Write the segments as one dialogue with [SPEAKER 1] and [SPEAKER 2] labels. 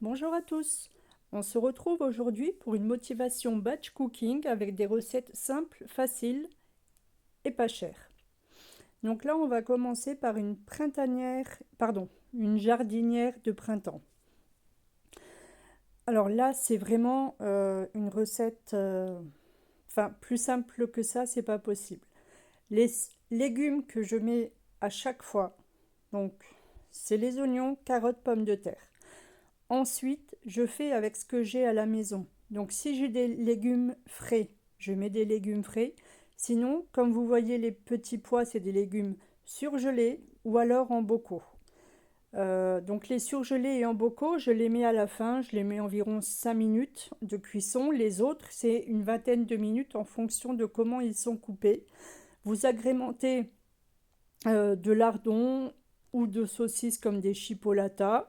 [SPEAKER 1] Bonjour à tous. On se retrouve aujourd'hui pour une motivation batch cooking avec des recettes simples, faciles et pas chères. Donc là, on va commencer par une jardinière de printemps. Alors là, c'est vraiment une recette, plus simple que ça, c'est pas possible. Les légumes que je mets à chaque fois, donc c'est les oignons, carottes, pommes de terre. Ensuite, je fais avec ce que j'ai à la maison. Donc si j'ai des légumes frais, je mets des légumes frais. Sinon, comme vous voyez, les petits pois, c'est des légumes surgelés ou alors en bocaux. Donc les surgelés et en bocaux, je les mets à la fin, je les mets environ 5 minutes de cuisson. Les autres, c'est une vingtaine de minutes en fonction de comment ils sont coupés. Vous agrémentez de lardons ou de saucisses comme des chipolatas.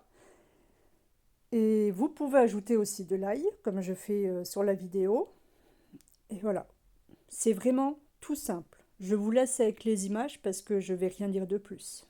[SPEAKER 1] Et vous pouvez ajouter aussi de l'ail, comme je fais sur la vidéo. Et voilà, c'est vraiment tout simple. Je vous laisse avec les images parce que je vais rien dire de plus.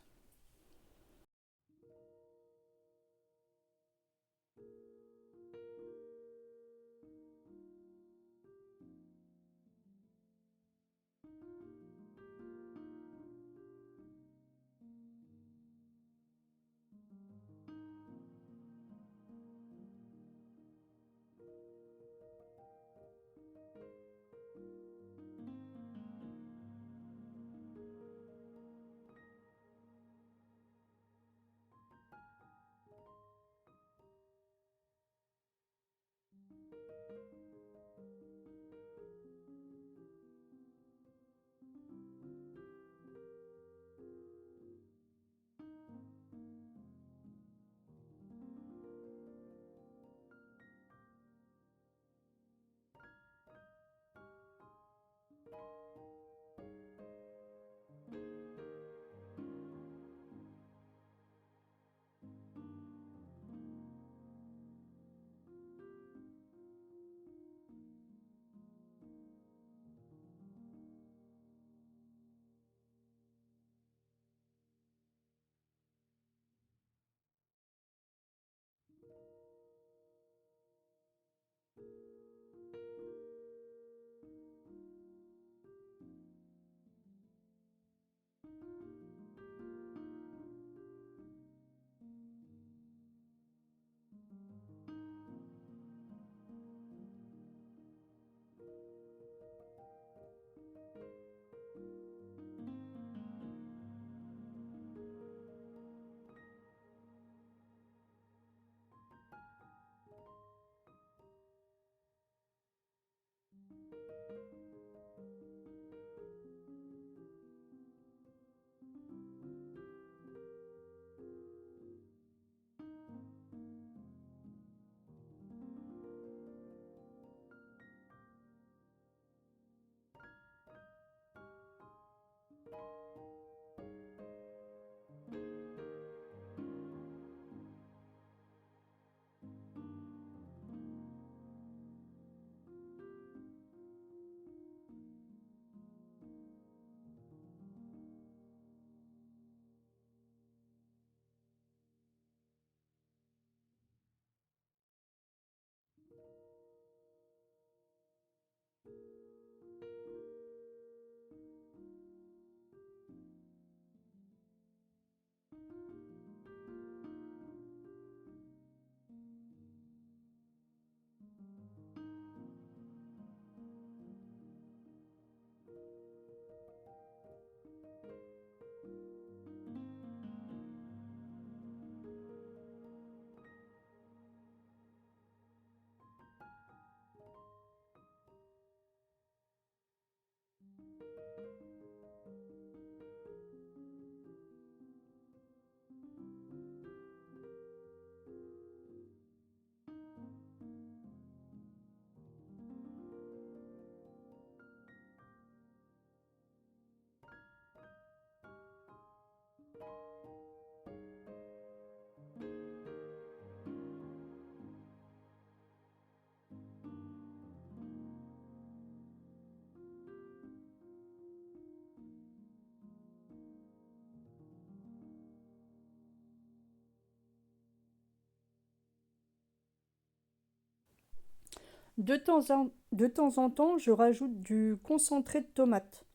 [SPEAKER 1] De temps en temps, je rajoute du concentré de tomate.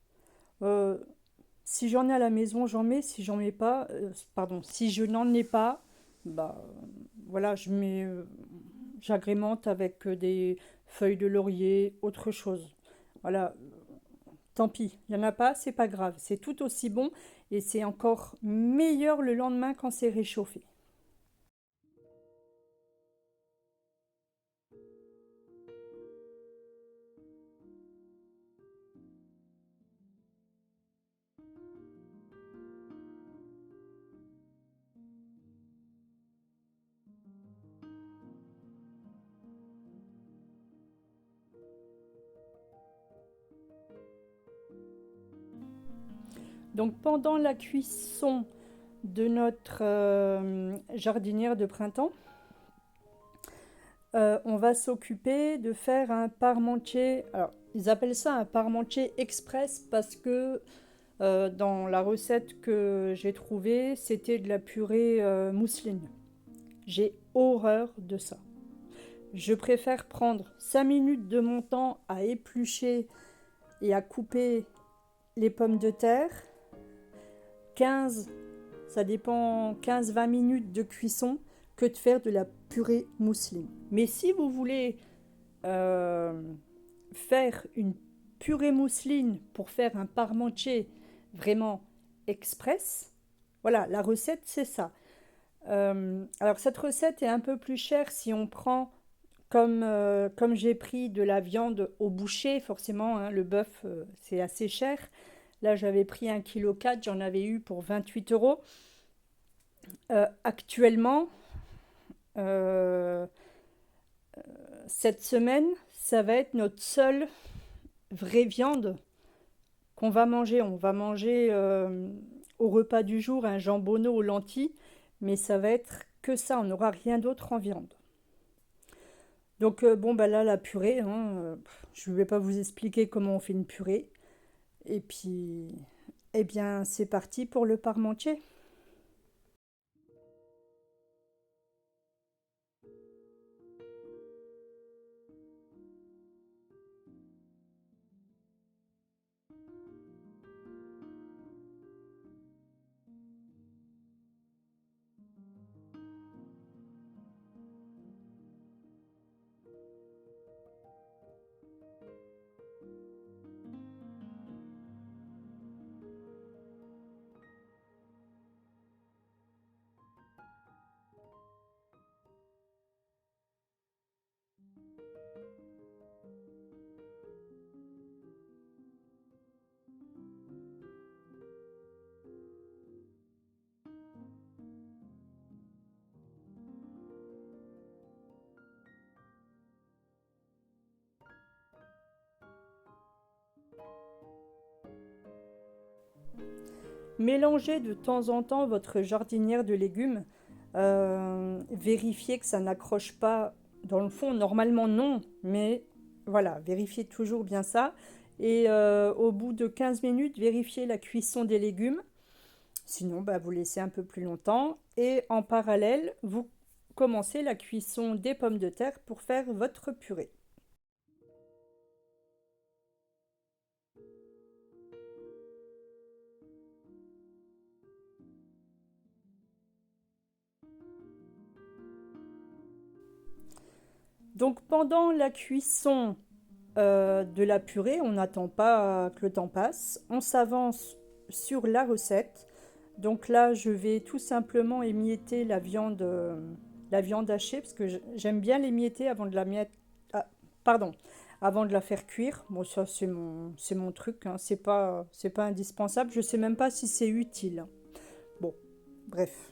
[SPEAKER 1] Euh, Si j'en ai à la maison, j'en mets. Si j'en mets pas, pardon, si je n'en ai pas, bah voilà, j'agrémente avec des feuilles de laurier, autre chose. Voilà, tant pis, il y en a pas, c'est pas grave, c'est tout aussi bon et c'est encore meilleur le lendemain quand c'est réchauffé. Donc pendant la cuisson de notre jardinière de printemps, on va s'occuper de faire un parmentier. Alors, ils appellent ça un parmentier express parce que dans la recette que j'ai trouvée, c'était de la purée mousseline. J'ai horreur de ça. Je préfère prendre 5 minutes de mon temps à éplucher et à couper les pommes de terre, 15, ça dépend, 15-20 minutes de cuisson, que de faire de la purée mousseline. Mais si vous voulez euh, faire une purée mousseline pour faire un parmentier vraiment express, voilà, la recette c'est ça. Alors cette recette est un peu plus chère si on prend, comme j'ai pris de la viande au boucher, forcément, hein, le bœuf c'est assez cher. Là j'avais pris 1,4 kg, j'en avais eu pour 28 euros. Actuellement, euh, cette semaine, ça va être notre seule vraie viande qu'on va manger. On va manger au repas du jour un jambonneau aux lentilles, mais ça va être que ça, on n'aura rien d'autre en viande. Donc bon bah là la purée, hein, je ne vais pas vous expliquer comment on fait une purée. Et puis, eh bien c'est parti pour le parmentier. Mélangez de temps en temps votre jardinière de légumes. Vérifiez que ça n'accroche pas dans le fond. Normalement non, mais voilà, vérifiez toujours bien ça. Et au bout de 15 minutes, vérifiez la cuisson des légumes. Sinon, bah, vous laissez un peu plus longtemps. Et en parallèle, vous commencez la cuisson des pommes de terre pour faire votre purée. Donc pendant la cuisson de la purée, on n'attend pas que le temps passe, on s'avance sur la recette. Donc là, je vais tout simplement émietter la viande hachée, parce que j'aime bien l'émietter avant de ah, pardon, avant de la faire cuire. Bon, ça c'est mon truc, hein. C'est pas indispensable. Je sais même pas si c'est utile. Bon, bref.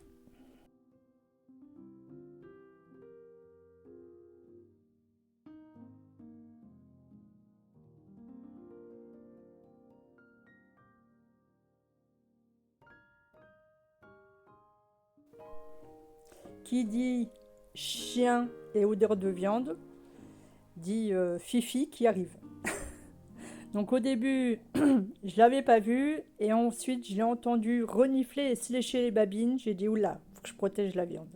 [SPEAKER 1] Qui dit chien et odeur de viande, dit Fifi qui arrive. Donc au début, je l'avais pas vu et ensuite je l'ai entendu renifler et se lécher les babines. J'ai dit oula, faut que je protège la viande.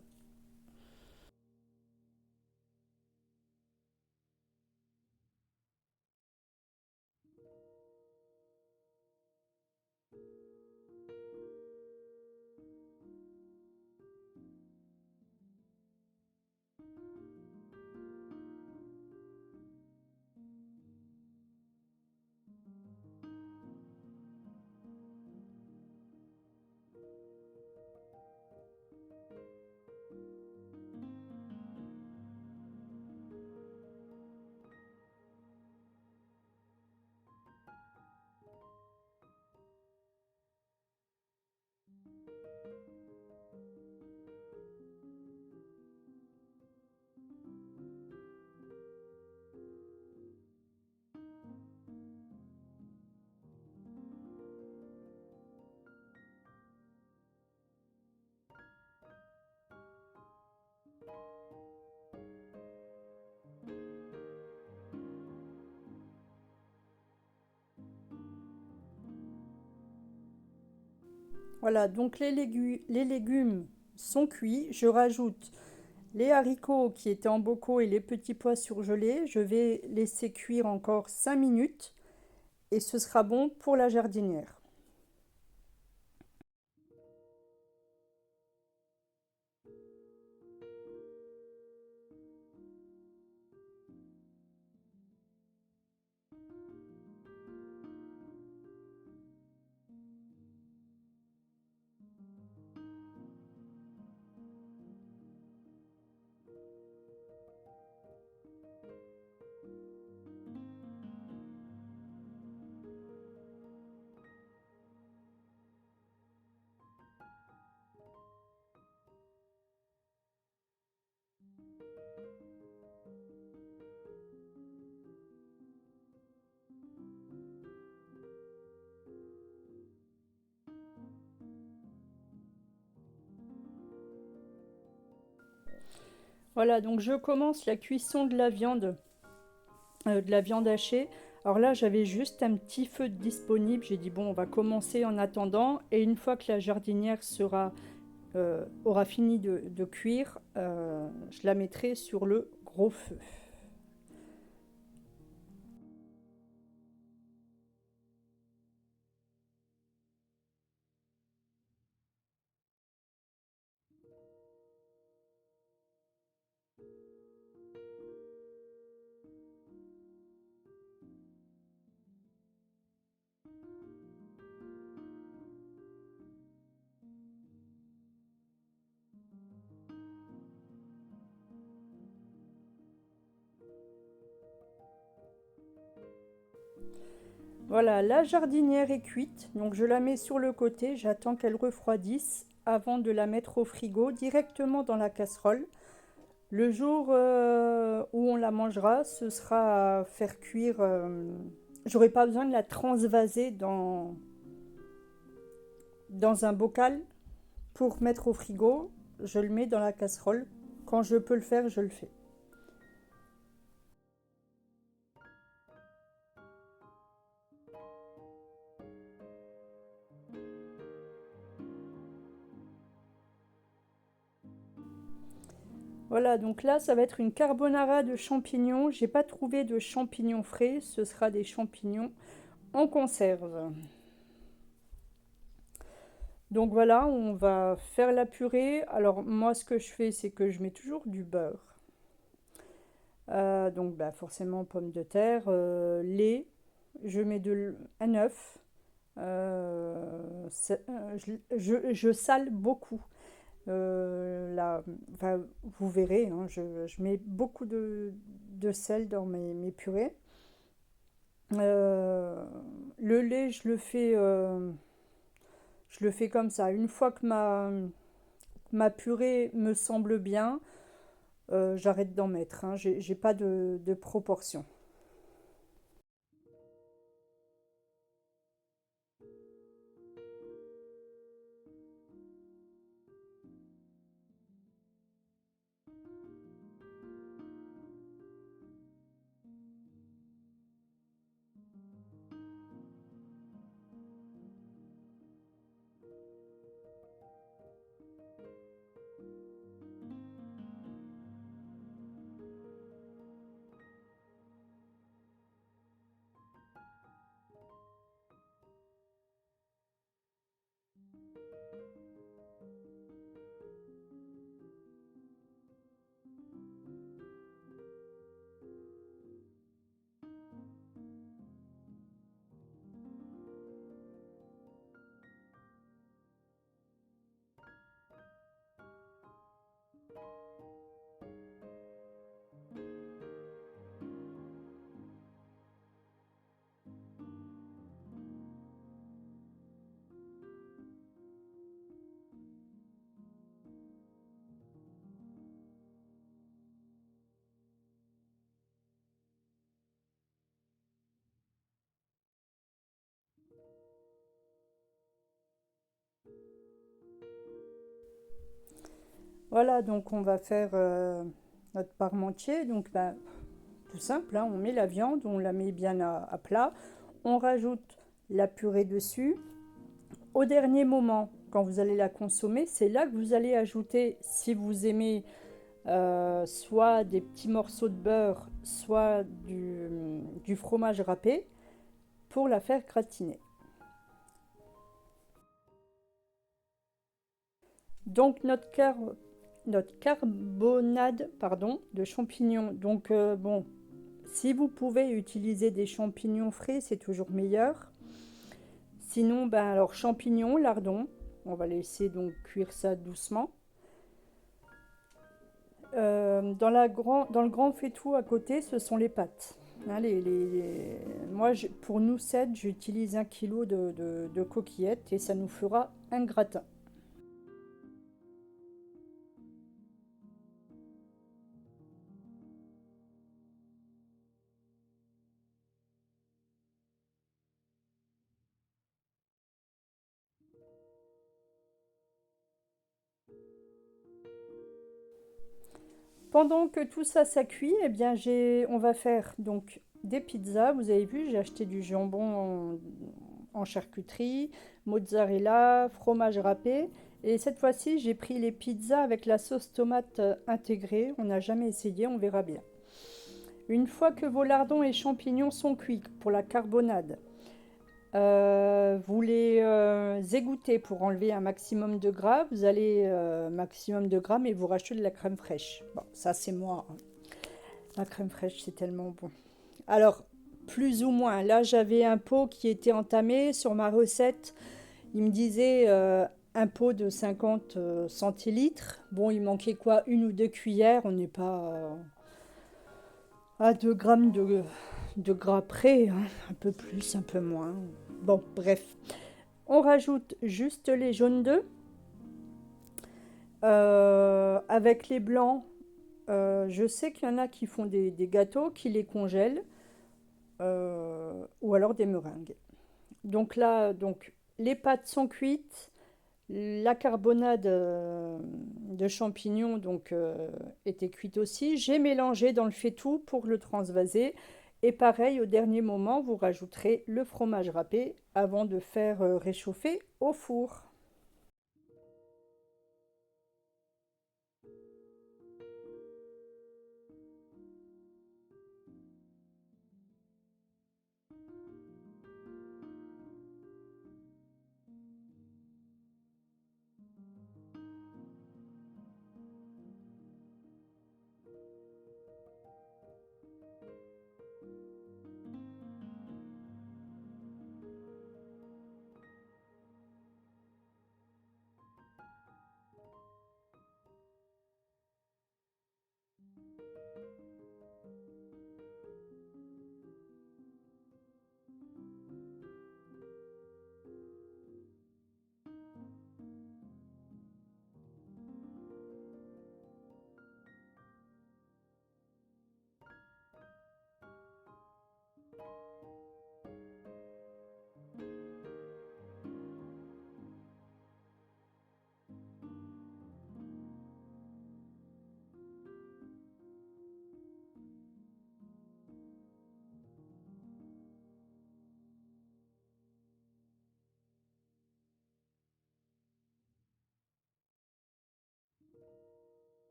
[SPEAKER 1] Voilà, donc les légumes sont cuits. Je rajoute les haricots qui étaient en bocaux et les petits pois surgelés. Je vais laisser cuire encore 5 minutes et ce sera bon pour la jardinière. Voilà, donc je commence la cuisson de la viande hachée. Alors là, j'avais juste un petit feu disponible. J'ai dit, bon, on va commencer en attendant. Et une fois que la jardinière aura fini de cuire, je la mettrai sur le gros feu. Voilà, la jardinière est cuite. Donc je la mets sur le côté. J'attends qu'elle refroidisse avant de la mettre au frigo directement dans la casserole. Le jour où on la mangera, ce sera à faire cuire. J'aurai pas besoin de la transvaser dans un bocal pour mettre au frigo. Je le mets dans la casserole. Quand je peux le faire, je le fais. Voilà, donc là, ça va être une carbonara de champignons. J'ai pas trouvé de champignons frais. Ce sera des champignons en conserve. Donc voilà, on va faire la purée. Alors moi, ce que je fais, c'est que je mets toujours du beurre. Donc bah, forcément pommes de terre, lait. Je mets un œuf. Je sale beaucoup. Là, enfin, vous verrez, hein, je mets beaucoup de sel dans mes purées. Euh, le lait, je le fais comme ça. Une fois que ma purée me semble bien, j'arrête d'en mettre. Hein. J'ai pas de proportion. Voilà, donc on va faire notre parmentier. Donc ben, tout simple, hein, on met la viande, on la met bien à plat, on rajoute la purée dessus. Au dernier moment, quand vous allez la consommer, c'est là que vous allez ajouter, si vous aimez, soit des petits morceaux de beurre, soit du fromage râpé, pour la faire gratiner. Donc notre carbonade, pardon, de champignons. Donc bon, si vous pouvez utiliser des champignons frais, c'est toujours meilleur. Sinon, ben alors champignons, lardons. On va laisser donc cuire ça doucement. Dans le grand faitout à côté, ce sont les pâtes. Hein, moi, pour nous 7, j'utilise 1 kilo de coquillettes et ça nous fera un gratin. Pendant que tout ça, ça cuit, eh bien, on va faire donc des pizzas. Vous avez vu, j'ai acheté du jambon en charcuterie, mozzarella, fromage râpé. Et cette fois-ci, j'ai pris les pizzas avec la sauce tomate intégrée. On n'a jamais essayé, on verra bien. Une fois que vos lardons et champignons sont cuits pour la carbonade, vous les égouttez pour enlever un maximum de gras. Vous allez maximum de gras, mais vous rachetez de la crème fraîche. Bon, ça c'est moi, hein. La crème fraîche, c'est tellement bon. Alors, plus ou moins. Là, j'avais un pot qui était entamé sur ma recette. Il me disait un pot de 50 centilitres. Bon, il manquait quoi? 1 ou 2 cuillères. On n'est pas à 2 grammes de gras près, hein. Un peu plus, un peu moins. Bon, bref. On rajoute juste les jaunes d'œufs. Avec les blancs, je sais qu'il y en a qui font des gâteaux, qui les congèlent, ou alors des meringues. Donc là, donc, les pâtes sont cuites. La carbonade de champignons donc, était cuite aussi. J'ai mélangé dans le faitout pour le transvaser. Et pareil, au dernier moment, vous rajouterez le fromage râpé avant de faire réchauffer au four.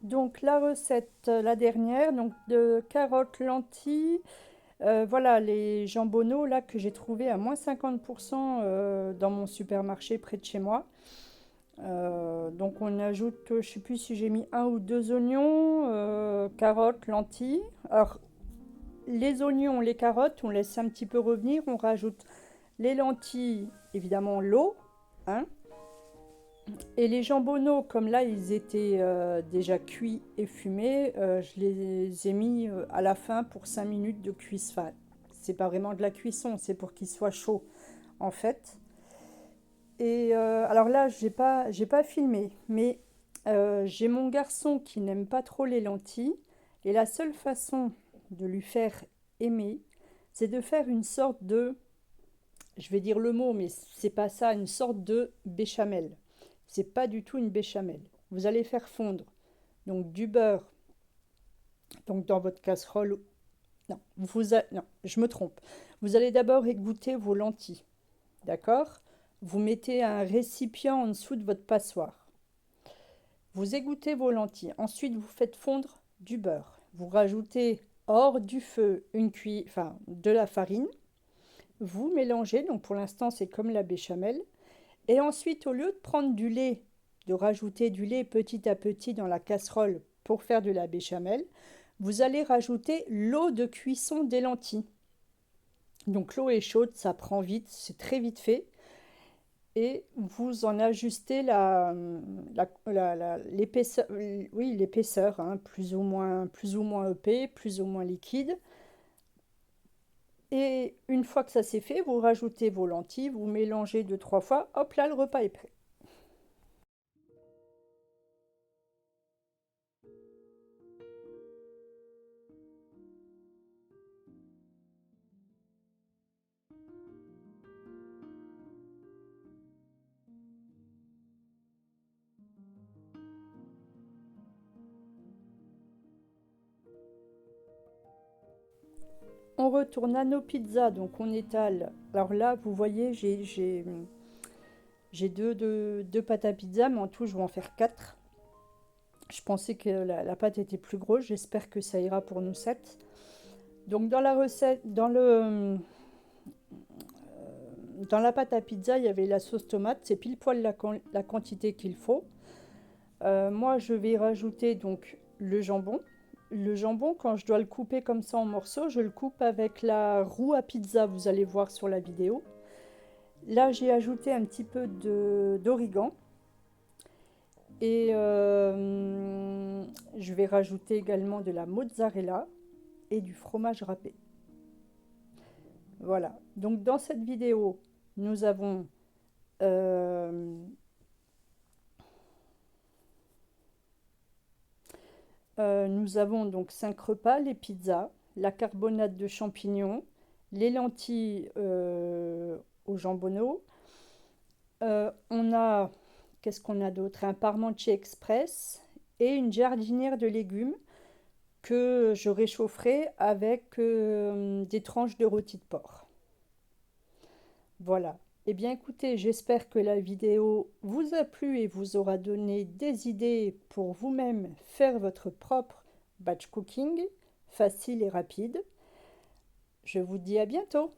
[SPEAKER 1] Donc la recette, la dernière, donc de carottes, lentilles, voilà les jambonneaux là que j'ai trouvé à moins 50% dans mon supermarché près de chez moi. Donc on ajoute, je sais plus si j'ai mis 1 ou 2 oignons, carottes, lentilles. Alors les oignons, les carottes, on laisse un petit peu revenir, on rajoute les lentilles, évidemment l'eau, hein. Et les jambonneaux, comme là ils étaient déjà cuits et fumés, je les ai mis à la fin pour 5 minutes de cuisson. Enfin, c'est pas vraiment de la cuisson, c'est pour qu'ils soient chauds en fait. Et alors là, j'ai pas filmé, mais J'ai mon garçon qui n'aime pas trop les lentilles et la seule façon de lui faire aimer, c'est de faire une sorte de, je vais dire le mot, mais c'est pas ça, une sorte de béchamel. C'est pas du tout une béchamel. Vous allez faire fondre donc du beurre donc dans votre casserole. Non, non, je me trompe. Vous allez d'abord égoutter vos lentilles, d'accord? Vous mettez un récipient en dessous de votre passoire. Vous égouttez vos lentilles. Ensuite, vous faites fondre du beurre. Vous rajoutez hors du feu de la farine. Vous mélangez, donc pour l'instant c'est comme la béchamel. Et ensuite, au lieu de prendre du lait, de rajouter du lait petit à petit dans la casserole pour faire de la béchamel, vous allez rajouter l'eau de cuisson des lentilles. Donc l'eau est chaude, ça prend vite, c'est très vite fait. Et vous en ajustez l'épaisseur, oui, l'épaisseur, hein, plus ou moins épais, plus ou moins liquide. Et une fois que ça c'est fait, vous rajoutez vos lentilles, vous mélangez deux, trois fois, hop là, le repas est prêt. On retourne à nos pizzas, donc on étale. Alors là, vous voyez, j'ai deux pâtes à pizza, mais en tout, je vais en faire quatre. Je pensais que la pâte était plus grosse, j'espère que ça ira pour nous sept. Donc dans la recette, dans la pâte à pizza, il y avait la sauce tomate, c'est pile poil la quantité qu'il faut. Moi, je vais rajouter donc le jambon. Le jambon, quand je dois le couper comme ça en morceaux, je le coupe avec la roue à pizza, vous allez voir sur la vidéo. Là, j'ai ajouté un petit peu d'origan. Et je vais rajouter également de la mozzarella et du fromage râpé. Voilà. Donc dans cette vidéo, nous avons euh, nous avons donc 5 repas, les pizzas, la carbonate de champignons, les lentilles au jambonneau. On a, qu'est-ce qu'on a d'autre? Un parmentier express et une jardinière de légumes que je réchaufferai avec des tranches de rôti de porc. Voilà. Eh bien écoutez, j'espère que la vidéo vous a plu et vous aura donné des idées pour vous-même faire votre propre batch cooking, facile et rapide. Je vous dis à bientôt.